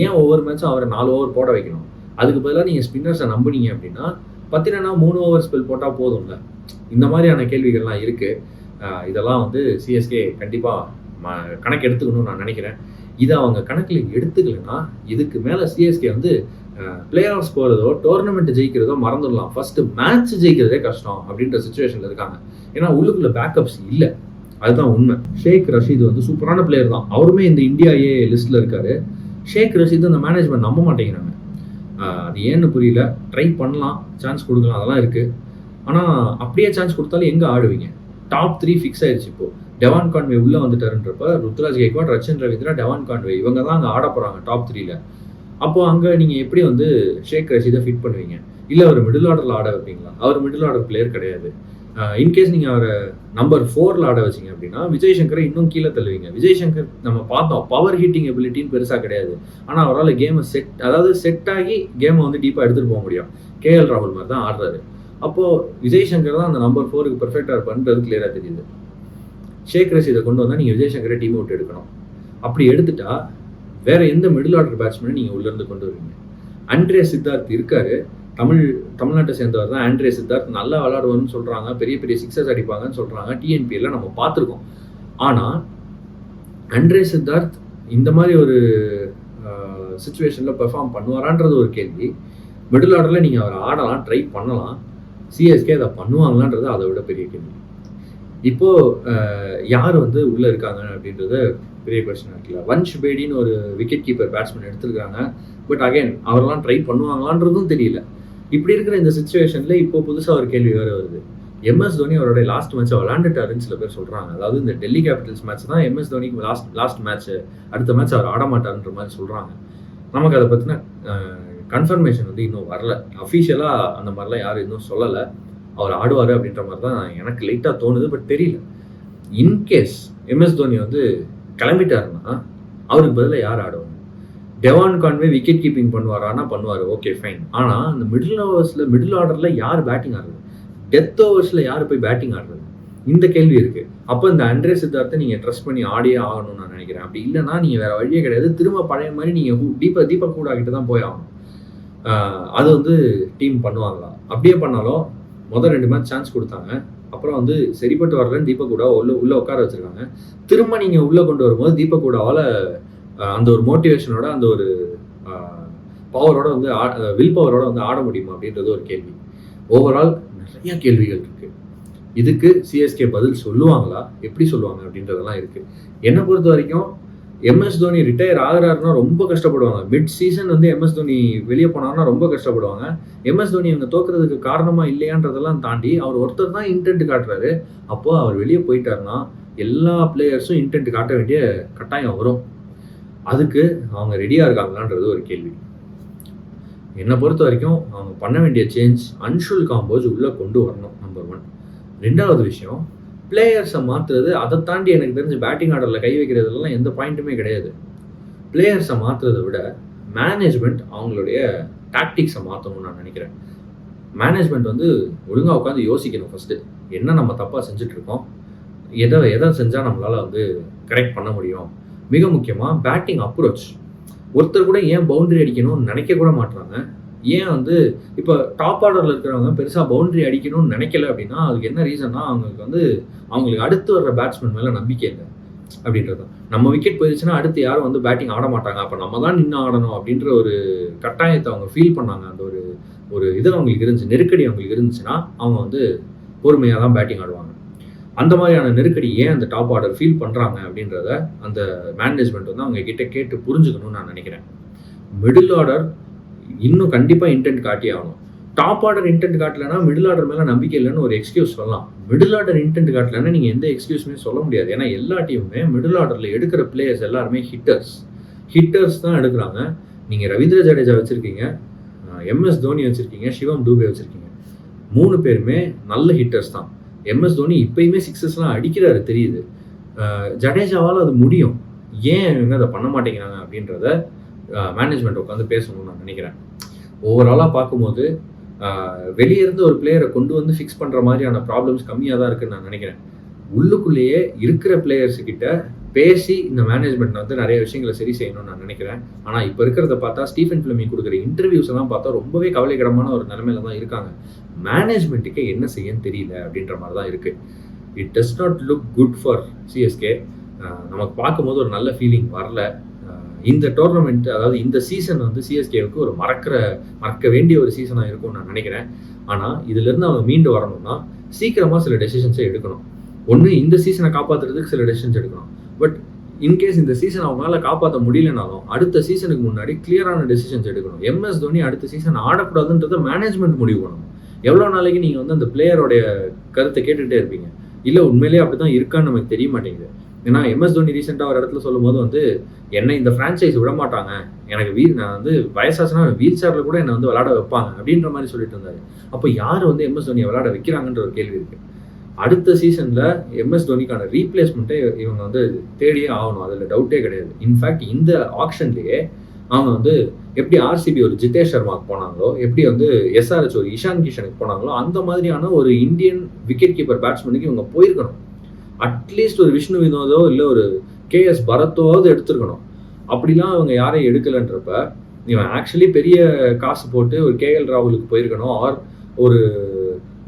ஏன் ஒவ்வொரு மேட்சும் அவரை 4 ஓவர் போட வைக்கணும்? அதுக்கு பதிலாக நீங்கள் ஸ்பின்னர்ஸை நம்புனீங்க அப்படின்னா பத்திரனா 3 ஓவர் ஸ்பெல் போட்டால் போதும்ல. இந்த மாதிரியான கேள்விகள்லாம் இருக்குது. இதெல்லாம் வந்து சிஎஸ்கே கண்டிப்பாக கணக்கு எடுத்துக்கணும்னு நான் நினைக்கிறேன். இதை அவங்க கணக்கில் எடுத்துக்கலைன்னா இதுக்கு மேலே சிஎஸ்கே வந்து பிளே ஆஃப்ஸ் போகிறதோ டோர்னமெண்ட் ஜெயிக்கிறதோ மறந்துடலாம். ஃபர்ஸ்ட் மேட்ச் ஜெயிக்கிறதே கஷ்டம் அப்படின்ற சுச்சுவேஷனில் இருக்காங்க. ஏன்னா உள்ளுக்குள்ள பேக்கப்ஸ் இல்லை, அதுதான் உண்மை. ஷேக் ரஷீத் வந்து சூப்பரான பிளேயர் தான், அவருமே இந்த இந்தியா ஏ லிஸ்ட்டில் இருக்காரு. ஷேக் ரஷீத் அந்த மேனேஜ்மெண்ட் நம்ப மாட்டேங்கிறாங்க. அது ஏன்னு புரியல. ட்ரை பண்ணலாம், சான்ஸ் கொடுக்கலாம், அதெல்லாம் இருக்குது. ஆனால் அப்படியே சான்ஸ் கொடுத்தாலும் எங்கே ஆடுவீங்க? டாப் 3 ஃபிக்ஸ் ஆயிடுச்சு. இப்போ டெவான் கான்வே உள்ளே வந்துட்டாருன்றப்ப ருத்ராஜ் கெய்க்வாட், ரச்சின் ரவீந்திரா, டெவான் கான்வே இவங்க தான் அங்கே ஆட போகிறாங்க டாப் 3ல. அப்போது அங்கே நீங்கள் எப்படி வந்து ஷேக் ரஷீதை ஃபிட் பண்ணுவீங்க? இல்லை அவர் மிடில் ஆர்டரில் ஆட வைப்பீங்களா? அவர் மிடில் ஆர்டர் பிளேயர் கிடையாது. இன்கேஸ் நீங்கள் அவரை நம்பர் 4ல் ஆட வச்சிங்க அப்படின்னா விஜய் சங்கரை இன்னும் கீழே தள்ளுவீங்க. விஜய் சங்கர் நம்ம பார்த்தோம், பவர் ஹிட்டிங் எபிலிட்டின்னு பெருசாக கிடையாது. ஆனால் அவரால் கேமை செட் ஆகி கேமை வந்து டீப்பாக எடுத்துகிட்டு போக முடியும். கேஎல் ராகுல் மாதிரி தான் ஆடுறாரு. அப்போது விஜய் சங்கர் தான் அந்த நம்பர் 4க்கு பெர்ஃபெக்டாக இருப்பான்றது கிளியராக தெரியுது. ஷேக் ரஷீதை கொண்டு வந்தால் நீங்கள் விஜய் சங்கரை டீம் விட்டு எடுக்கணும். அப்படி எடுத்துட்டா வேற எந்த மிடில் ஆர்டர் பேட்ஸ்மேனை நீங்கள் உள்ளேருந்து கொண்டு வருவீங்க? ஆண்ட்ரே சித்தார்த் இருக்காரு, தமிழ்நாட்டை சேர்ந்தவர் தான். ஆண்ட்ரே சித்தார்த் நல்லா விளையாடுவார்னு சொல்கிறாங்க, பெரிய பெரிய சிக்ஸர்ஸ் அடிப்பாங்கன்னு சொல்கிறாங்க, டிஎன்பிஎல்ல நம்ம பார்த்துருக்கோம். ஆனால் ஆண்ட்ரே சித்தார்த் இந்த மாதிரி ஒரு சுச்சுவேஷனில் பெர்ஃபார்ம் பண்ணுவாரான்றது ஒரு கேள்வி. மிடில் ஆர்டரில் நீங்கள் அவரை ஆடலாம், ட்ரை பண்ணலாம். சிஎஸ்கே அதை பண்ணுவாங்களான்றது அதை விட பெரிய கேள்வி. இப்போது யார் வந்து உள்ளே இருக்காங்க அப்படின்றத பெரிய கொஸ்டின் இருக்குல்ல. வன்ஷ் பேடின்னு ஒரு விக்கெட் கீப்பர் பேட்ஸ்மேன் எடுத்துருக்காங்க. பட் அகைன் அவரெல்லாம் ட்ரை பண்ணுவாங்களான்றதும் தெரியல. இப்படி இருக்கிற இந்த சுச்சுவேஷனில் இப்போ புதுசாக ஒரு கேள்வி வேறு வருது. எம்எஸ் தோனி அவருடைய லாஸ்ட் மேட்ச்சை விளையாண்டுட்டாருன்னு சில பேர் சொல்கிறாங்க. அதாவது இந்த டெல்லி கேபிட்டல்ஸ் மேட்ச் தான் எம்எஸ் தோனிக்கு லாஸ்ட் மேட்ச்சு, அடுத்த மேட்ச் அவர் ஆட மாட்டாருன்ற மாதிரி சொல்கிறாங்க. நமக்கு அதை பற்றின கன்ஃபர்மேஷன் வந்து இன்னும் வரல. அஃபிஷியலாக அந்த மாதிரிலாம் யாரும் இன்னும் சொல்லலை. அவர் ஆடுவார் அப்படின்ற மாதிரி தான் எனக்கு லைட்டாக தோணுது. பட் தெரியல. இன்கேஸ் எம்எஸ் தோனி வந்து கிளம்பிட்டாருன்னா அவருக்கு பதிலாக யார் ஆடுவாங்க? டெவான் கான்வே விக்கெட் கீப்பிங் பண்ணுவாரானா பண்ணுவார், ஓகே ஃபைன். ஆனால் அந்த மிடில் ஆர்டரில் யார் பேட்டிங் ஆடுறது? டெத் ஓவர்ஸில் யார் போய் பேட்டிங் ஆடுறது? இந்த கேள்வி இருக்குது. அப்போ இந்த ஆண்ட்ரே சித்தார்த்தை நீங்கள் ட்ரஸ்ட் பண்ணி ஆடியே ஆகணும்னு நான் நினைக்கிறேன். அப்படி இல்லைன்னா நீங்கள் வேறு வழியே கிடையாது. திரும்ப பழைய மாதிரி நீங்கள் தீபக் கூட கிட்ட தான் போய் ஆகணும். அது வந்து டீம் பண்ணுவாங்களா? அப்படியே பண்ணாலும் முதல் 2 மேட்ச் சான்ஸ் கொடுத்தாங்க, அப்புறம் வந்து சரிப்பட்டு வரலன்னு தீபக் கூட உள்ளே உட்கார வச்சுருக்காங்க. திரும்ப நீங்கள் உள்ளே கொண்டு வரும்போது தீபக் கூடாவால் அந்த ஒரு மோட்டிவேஷனோட அந்த ஒரு பவரோட வந்து வில் பவரோட வந்து ஆட முடியுமா அப்படின்றது ஒரு கேள்வி. ஓவரால் நிறைய கேள்விகள் இருக்குது. இதுக்கு சிஎஸ்கே பதில் சொல்லுவாங்களா, எப்படி சொல்லுவாங்க அப்படின்றதெல்லாம் இருக்குது. என்னை பொறுத்த வரைக்கும் எம்எஸ் தோனி ரிட்டையர் ஆகிறாருன்னா ரொம்ப கஷ்டப்படுவாங்க. மிட் சீசன் வந்து எம்எஸ் தோனி வெளியே போனாருன்னா ரொம்ப கஷ்டப்படுவாங்க. எம்எஸ் தோனி இவங்க தோக்குறதுக்கு காரணமாக இல்லையான்றதெல்லாம் தாண்டி அவர் ஒருத்தர் தான் இன்டென்ட் காட்டுறாரு. அப்போது அவர் வெளியே போயிட்டாருன்னா எல்லா பிளேயர்ஸும் இன்டென்ட் காட்ட வேண்டிய கட்டாயம் வரும். அதுக்கு அவங்க ரெடியாக இருக்காங்களான்றது ஒரு கேள்வி. என்னை பொறுத்த வரைக்கும் அவங்க பண்ண வேண்டிய சேஞ்ச் அன்ஷுல் காம்போஸ் உள்ளே கொண்டு வரணும், நம்பர் 1. 2வது விஷயம், பிளேயர்ஸை மாற்றுறது. அதை தாண்டி எனக்கு தெரிஞ்சு பேட்டிங் ஆர்டரில் கை வைக்கிறதுலாம் எந்த பாயிண்ட்டுமே கிடையாது. பிளேயர்ஸை மாற்றுறதை விட மேனேஜ்மெண்ட் அவங்களுடைய டாக்டிக்ஸை மாற்றணும்னு நான் நினைக்கிறேன். மேனேஜ்மெண்ட் வந்து ஒழுங்காக உட்காந்து யோசிக்கணும். ஃபஸ்ட்டு என்ன நம்ம தப்பாக செஞ்சிட்ருக்கோம், எதை செஞ்சால் நம்மளால் வந்து கரெக்ட் பண்ண முடியும். மிக முக்கியமாக பேட்டிங் அப்ரோச். ஒருத்தர் கூட ஏன் பவுண்டரி அடிக்கணும்னு நினைக்க கூட மாட்டுறாங்க. ஏன் வந்து இப்போ டாப் ஆர்டரில் இருக்கிறவங்க பெருசாக பவுண்டரி அடிக்கணும்னு நினைக்கல அப்படின்னா அதுக்கு என்ன ரீசன்னா அவங்களுக்கு அடுத்து வர்ற பேட்ஸ்மேன் மேலே நம்பிக்கை இல்லை அப்படின்றது. நம்ம விக்கெட் போயிடுச்சுன்னா அடுத்து யாரும் வந்து பேட்டிங் ஆட மாட்டாங்க, அப்போ நம்ம தான் நின்று ஆடணும் அப்படின்ற ஒரு கட்டாயத்தை அவங்க ஃபீல் பண்ணாங்க. அந்த ஒரு இது அவங்களுக்கு இருந்துச்சு, நெருக்கடி அவங்களுக்கு இருந்துச்சுன்னா அவங்க வந்து பொறுமையாக தான் பேட்டிங் ஆடுவாங்க. அந்த மாதிரியான நெருக்கடி ஏன் அந்த டாப் ஆர்டர் ஃபீல் பண்ணுறாங்க அப்படின்றத அந்த மேனேஜ்மெண்ட் வந்து அவங்க கிட்ட கேட்டு புரிஞ்சுக்கணும்னு நான் நினைக்கிறேன். மிடில் ஆர்டர் இன்னும் கண்டிப்பாக இன்டென்ட் காட்டி ஆகணும். டாப் ஆர்டர் இன்டென்ட் காட்டலைன்னா மிடில் ஆர்டர் மேலே நம்பிக்கை இல்லைன்னு ஒரு எக்ஸ்கியூஸ் சொல்லலாம். மிடில் ஆர்டர் இன்டென்ட் காட்டலைன்னா நீங்கள் எந்த எக்ஸ்கியூஸுமே சொல்ல முடியாது. ஏன்னா எல்லா டீமுமே மிடில் ஆர்டரில் எடுக்கிற பிளேயர்ஸ் எல்லாருமே ஹிட்டர்ஸ் தான் எடுக்கிறாங்க. நீங்கள் ரவீந்திர ஜடேஜா வச்சுருக்கீங்க, எம்எஸ் தோனி வச்சுருக்கீங்க, சிவம் தூபே வச்சுருக்கீங்க. 3 பேருமே நல்ல ஹிட்டர்ஸ் தான். எம்எஸ் தோனி இப்போயுமே சிக்ஸஸ்லாம் அடிக்கிறாரு தெரியுது. ஜடேஜாவால் அது முடியும். ஏன் இவங்க அதை பண்ண மாட்டேங்கிறாங்க அப்படின்றத மேனேஜ்மெண்ட் உட்காந்து பேசணும்னு நான் நினைக்கிறேன். ஓவராலாக பார்க்கும்போது வெளியே இருந்து ஒரு பிளேயரை கொண்டு வந்து ஃபிக்ஸ் பண்ணுற மாதிரியான ப்ராப்ளம்ஸ் கம்மியாக தான் இருக்குன்னு நான் நினைக்கிறேன். உள்ளுக்குள்ளேயே இருக்கிற பிளேயர்ஸ் கிட்ட பேசி இந்த மேனேஜ்மெண்ட் வந்து நிறைய விஷயங்களை சரி செய்யணும்னு நான் நினைக்கிறேன். ஆனால் இப்போ இருக்கிறத பார்த்தா ஸ்டீஃபன் ஃபிளெமிங் கொடுக்குற இன்டர்வியூஸ் எல்லாம் பார்த்தா ரொம்பவே கவலைக்கிடமான ஒரு நிலைமையில தான் இருக்காங்க. மேனேஜ்மெண்ட்டுக்கு என்ன செய்யன்னு தெரியல அப்படின்ற மாதிரி தான் இருக்குது. It does not look good for CSK. நமக்கு பார்க்கும்போது ஒரு நல்ல ஃபீலிங் வரல. இந்த டோர்னமெண்ட், அதாவது இந்த சீசன் வந்து சிஎஸ்கேவுக்கு ஒரு மறக்க வேண்டிய ஒரு சீசனாக இருக்கும்னு நான் நினைக்கிறேன். ஆனால் இதுலேருந்து அவங்க மீண்டு வரணும்னா சீக்கிரமாக சில டெசிஷன்ஸை எடுக்கணும். ஒன்று, இந்த சீசனை காப்பாற்றுறதுக்கு சில டெசிஷன்ஸ் எடுக்கணும். பட் இன்கேஸ் இந்த சீசன் அவங்களால காப்பாற்ற முடியலனாலும் அடுத்த சீசனுக்கு முன்னாடி கிளியரான டெசிஷன்ஸ் எடுக்கணும். எம்எஸ் தோனி அடுத்த சீசன் ஆடக்கூடாதுன்றதை மேனேஜ்மெண்ட் முடிவு பண்ணணும். எவ்வளோ நாளைக்கு நீங்கள் வந்து அந்த பிளேயரோடைய கருத்தை கேட்டுகிட்டே இருப்பீங்க? இல்லை உண்மையிலேயே அப்படி தான் இருக்கான்னு நமக்கு தெரிய மாட்டேங்குது. ஏன்னா எம்எஸ் தோனி ரீசெண்டாக ஒரு இடத்துல சொல்லும் போது வந்து என்னை இந்த ஃப்ரான்ச்சைஸ் விட மாட்டாங்க, எனக்கு நான் வந்து வயசாச்சுன்னா வீல் சேரில் கூட என்னை வந்து விளையாட வைப்பாங்க அப்படின்ற மாதிரி சொல்லிட்டு இருந்தாரு. அப்போ யார் வந்து எம்எஸ் தோனியை விளையாட வைக்கிறாங்கன்ற ஒரு கேள்வி இருக்குது. அடுத்த சீசனில் எம்எஸ் தோனிக்கான ரீப்ளேஸ்மெண்ட்டை இவங்க வந்து தேடியே ஆகணும், அதில் டவுட்டே கிடையாது. இன்ஃபேக்ட் இந்த ஆக்ஷன்லேயே அவங்க வந்து எப்படி ஆர்சிபி ஒரு ஜிதேஷ் சர்மாவுக்கு போனாங்களோ, எப்படி வந்து எஸ்ஆர்ஹெச் ஒரு இஷான் கிஷனுக்கு போனாங்களோ, அந்த மாதிரியான ஒரு இந்தியன் விக்கெட் கீப்பர் பேட்ஸ்மேனுக்கு இவங்க போயிருக்கணும். அட்லீஸ்ட் ஒரு விஷ்ணு வினோதோ இல்லை ஒரு கேஎஸ் பரத்தோவது எடுத்துருக்கணும். அப்படிலாம் அவங்க யாரையும் எடுக்கலைன்றப்ப இவன் ஆக்சுவலி பெரிய காசு போட்டு ஒரு கேஎல் ராகுலுக்கு போயிருக்கணும், ஆர் ஒரு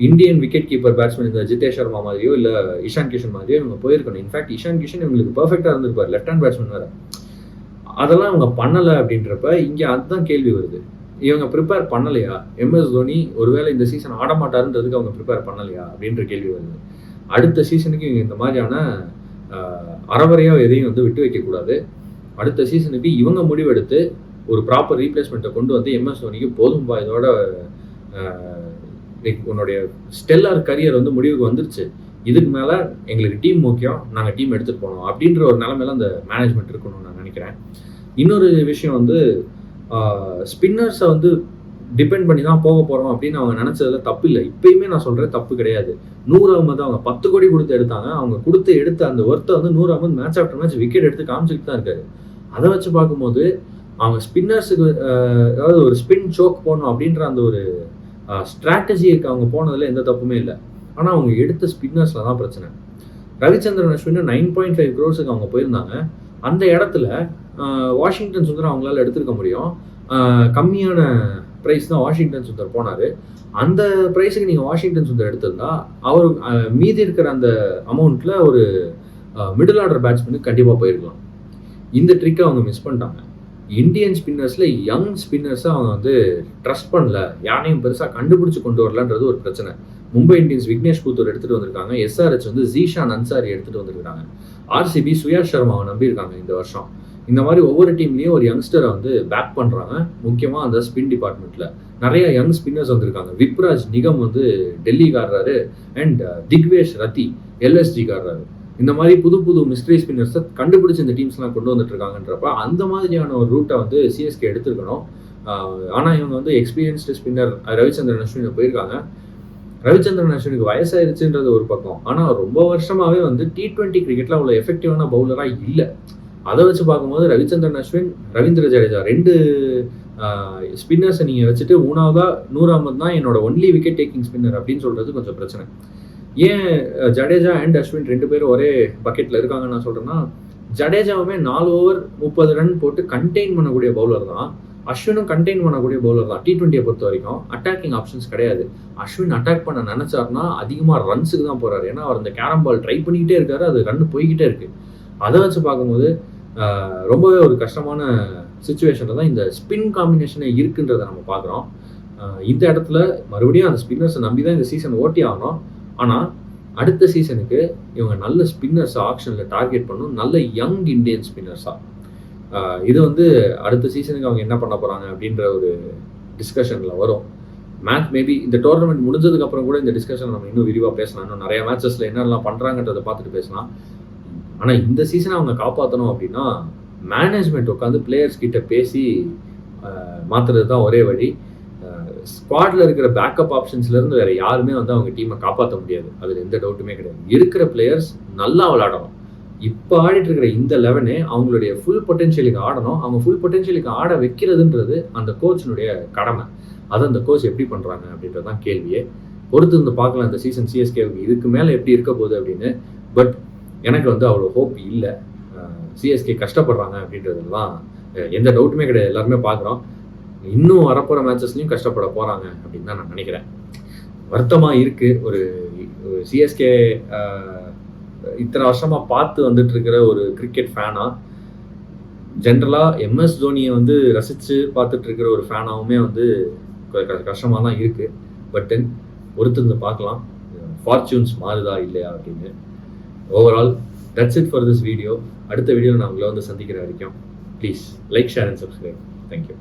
இந்தியன் விக்கெட் கீப்பர் பேட்ஸ்மேன் இந்த ஜிதேஷ் சர்மா மாதிரியோ இல்லை இஷான் கிஷன் மாதிரியோ இவங்க போயிருக்கணும். இன்ஃபேக்ட் இஷான் கிஷன் இவங்களுக்கு பர்ஃபெக்டாக இருந்திருப்பார், லெஃப்ட் ஹேண்ட் பேட்ஸ்மேன் வேறு. அதெல்லாம் அவங்க பண்ணலை அப்படின்றப்ப இங்கே அதுதான் கேள்வி வருது. இவங்க ப்ரிப்பேர் பண்ணலையா? எம்எஸ் தோனி ஒருவேளை இந்த சீசன் ஆடமாட்டாருன்றதுக்கு அவங்க ப்ரிப்பேர் பண்ணலையா அப்படின்ற கேள்வி வருது. அடுத்த சீசனுக்கு இவங்க இந்த மாதிரியான அறவரையாக எதையும் வந்து விட்டு வைக்கக்கூடாது. அடுத்த சீசனுக்கு இவங்க முடிவெடுத்து ஒரு ப்ராப்பர் ரீப்ளேஸ்மெண்ட்டை கொண்டு வந்து எம்எஸ் தோனிக்கு போதும்பா, இதோட உன்னுடைய ஸ்டெல்லார் கரியர் வந்து முடிவுக்கு வந்துருச்சு, இதுக்கு மேலே எங்களுக்கு டீம் முக்கியம், நாங்கள் டீம் எடுத்துகிட்டு போனோம் அப்படின்ற ஒரு நிலைமையில அந்த மேனேஜ்மெண்ட் இருக்கணும்னு நான் நினைக்கிறேன். இன்னொரு விஷயம் வந்து ஸ்பின்னர்ஸை வந்து டிபெண்ட் பண்ணி தான் போக போகிறோம் அப்படின்னு அவங்க நினச்சதுல தப்பு இல்லை. இப்பயுமே நான் சொல்கிறேன் தப்பு கிடையாது. நூர் அகமது அவங்க 10 கோடி கொடுத்து எடுத்தாங்க. அவங்க எடுத்த அந்த ஒர்த்தை வந்து Noor Ahmad match after match wicket எடுத்து காமிச்சிட்டு தான் இருக்காரு. அதை வச்சு பார்க்கும்போது அவங்க ஸ்பின்னர்ஸுக்கு அதாவது ஒரு ஸ்பின் சோக் போடணும் அப்படின்ற அந்த ஒரு ஸ்ட்ராட்டஜிக்கு அவங்க போனதில் எந்த தப்புமே இல்லை. ஆனால் அவங்க எடுத்த ஸ்பின்னர்ஸில் தான் பிரச்சனை. ரவிச்சந்திரன் அஸ்வின் 9.5 crores அவங்க போயிருந்தாங்க. அந்த இடத்துல வாஷிங்டன் சுந்தர் அவங்களால எடுத்துருக்க முடியும். கம்மியான ப்ரைஸ் தான் வாஷிங்டன் சுந்தர் போனார். அந்த ப்ரைஸுக்கு நீங்கள் வாஷிங்டன் சுந்தர் எடுத்திருந்தா அவர் மீதி இருக்கிற அந்த அமௌண்ட்டில் ஒரு மிடில் ஆர்டர் பேட்ஸ்மேனுக்கு கண்டிப்பாக போயிருக்கலாம். இந்த ட்ரிக்கை அவங்க மிஸ் பண்ணிட்டாங்க. இந்தியன் ஸ்பின்னர்ஸில் யங் ஸ்பின்னர்ஸை அவங்க வந்து ட்ரஸ்ட் பண்ணல, யாரையும் பெருசாக கண்டுபிடிச்சி கொண்டு வரலன்றது ஒரு பிரச்சனை. மும்பை இந்தியன்ஸ் விக்னேஷ் புத்தூர் எடுத்துகிட்டு வந்திருக்காங்க. எஸ்ஆர்ஹெச் வந்து ஜீஷான் அன்சாரி எடுத்துகிட்டு வந்திருக்காங்க. ஆர்சிபி சுயாஷ் சர்மாவை நம்பியிருக்காங்க இந்த வருஷம். இந்த மாதிரி ஒவ்வொரு டீம்லேயும் ஒரு யங்ஸ்டரை வந்து பேக் பண்ணுறாங்க. முக்கியமாக அந்த ஸ்பின் டிபார்ட்மெண்ட்டில் நிறைய யங் ஸ்பின்னர்ஸ் வந்திருக்காங்க. விப்ராஜ் நிகம் வந்து டெல்லிக்கு ஆடுறாரு, அண்ட் திக்வேஷ் ரத்தி எல்எஸ்ஜிக்கு ஆடுறாரு. இந்த மாதிரி புது மிஸ்ட்ரி ஸ்பின்னர்ஸை கண்டுபிடிச்சி இந்த டீம்ஸ்லாம் கொண்டு வந்துட்டு இருக்காங்கன்றப்ப அந்த மாதிரியான ஒரு ரூட்டை வந்து சிஎஸ்கே எடுத்துருக்கணும். ஆனால் இவங்க வந்து எக்ஸ்பீரியன்ஸ்டு ஸ்பின்னர் ரவிச்சந்திரன் அஸ்வினை போயிருக்காங்க. ரவிச்சந்திரன் அஸ்வினுக்கு வயசாயிருச்சுன்றது ஒரு பக்கம், ஆனால் ரொம்ப வருஷமாகவே வந்து T20 கிரிக்கெட்டில் அவ்வளோ எஃபெக்டிவான பவுலராக இல்லை. அதை வச்சு பார்க்கும்போது ரவிச்சந்திரன் அஸ்வின், ரவீந்திர ஜடேஜா 2 ஸ்பின்னர்ஸை நீங்கள் வச்சுட்டு 3ஆவதா நூர் அகமது தான் என்னோட ஒன்லி விக்கெட் டேக்கிங் ஸ்பின்னர் அப்படின்னு சொல்கிறது கொஞ்சம் பிரச்சனை. ஏன் ஜடேஜா அண்ட் அஸ்வின் 2 பேரும் ஒரே பக்கெட்டில் இருக்காங்கன்னு நான் சொல்கிறேன்னா, ஜடேஜாவுமே 4 over 30 run போட்டு கண்டெயின் பண்ணக்கூடிய பவுலர் தான். அஸ்வினும் கண்டெயின் பண்ணக்கூடிய பவுலர் தான். T20 பொறுத்த வரைக்கும் அட்டாக்கிங் ஆப்ஷன்ஸ் கிடையாது. அஸ்வின் அட்டாக் பண்ண நினச்சாருன்னா அதிகமாக ரன்ஸுக்கு தான் போகிறாரு. ஏன்னா அவர் அந்த கேரம் பால் ட்ரை பண்ணிக்கிட்டே இருக்காரு, அது ரன் போய்கிட்டே இருக்குது. அதை வச்சு பார்க்கும்போது ரொம்பவே ஒரு கஷ்டமான சுச்சுவேஷனில் தான் இந்த ஸ்பின் காம்பினேஷனே இருக்குன்றதை நம்ம பார்க்குறோம். இந்த இடத்துல மறுபடியும் அந்த ஸ்பின்னர்ஸை நம்பி தான் இந்த சீசன் ஓட்டி ஆகணும். ஆனால் அடுத்த சீசனுக்கு இவங்க நல்ல ஸ்பின்னர்ஸை ஆக்ஷனில் டார்கெட் பண்ணணும், நல்ல யங் இந்தியன் ஸ்பின்னர்ஸாக. இது வந்து அடுத்த சீசனுக்கு அவங்க என்ன பண்ண போகிறாங்க அப்படின்ற ஒரு டிஸ்கஷனில் வரும். மேபி இந்த டோர்னமெண்ட் முடிஞ்சதுக்கப்புறம் கூட இந்த டிஸ்கஷன் நம்ம இன்னும் விரிவாக பேசலாம். இன்னும் நிறைய மேட்சஸில் என்னெல்லாம் பண்ணுறாங்கன்றதை பார்த்துட்டு பேசலாம். ஆனால் இந்த சீசனை அவங்க காப்பாற்றணும் அப்படின்னா மேனேஜ்மெண்ட் உட்காந்து பிளேயர்ஸ் கிட்ட பேசி மாற்றுறது தான் ஒரே வழி. ஸ்குவாடில் இருக்கிற பேக்கப் ஆப்ஷன்ஸ்லேருந்து வேறு யாருமே வந்து அவங்க டீமை காப்பாற்ற முடியாது, அதில் எந்த டவுட்டுமே கிடையாது. இருக்கிற பிளேயர்ஸ் நல்லா விளையாடணும். இப்போ ஆடிட்டு இருக்கிற இந்த 11 அவங்களுடைய ஃபுல் பொட்டென்ஷியலுக்கு ஆடணும். அவங்க ஃபுல் பொட்டென்ஷியலுக்கு ஆட வைக்கிறதுன்றது அந்த கோச்சினுடைய கடமை. அதை அந்த கோச் எப்படி பண்ணுறாங்க அப்படின்றது தான் கேள்வியே. பொறுத்து வந்து பார்க்கலாம் இந்த சீசன் சிஎஸ்கேவுக்கு இதுக்கு மேலே எப்படி இருக்க போகுது அப்படின்னு. பட் எனக்கு வந்து அவ்வளோ ஹோப் இல்லை. சிஎஸ்கே கஷ்டப்படுறாங்க அப்படின்றதுலாம் எந்த டவுட்டுமே கிடையாது, எல்லாருமே பார்க்குறோம். இன்னும் வரப்போகிற மேட்சஸ்லையும் கஷ்டப்பட போகிறாங்க அப்படின்னு தான் நான் நினைக்கிறேன். வருத்தமாக இருக்குது. ஒரு சிஎஸ்கே இத்தனை வருஷமாக பார்த்து வந்துட்டு இருக்கிற ஒரு கிரிக்கெட் ஃபேனாக, ஜென்ரலாக எம்எஸ் தோனியை வந்து ரசித்து பார்த்துட்டு இருக்கிற ஒரு ஃபேனாகவுமே வந்து கஷ்டமாக தான் இருக்குது. பட் தென் பொறுத்திருந்து பார்க்கலாம் ஃபார்ச்சூன்ஸ் மாறுதா இல்லையா அப்படின்னு. Overall that's it for this video. அடுத்த வீடியோவில் நான் உங்களை வந்து சந்திக்கிற வரைக்கும் please like, share and subscribe. Thank you.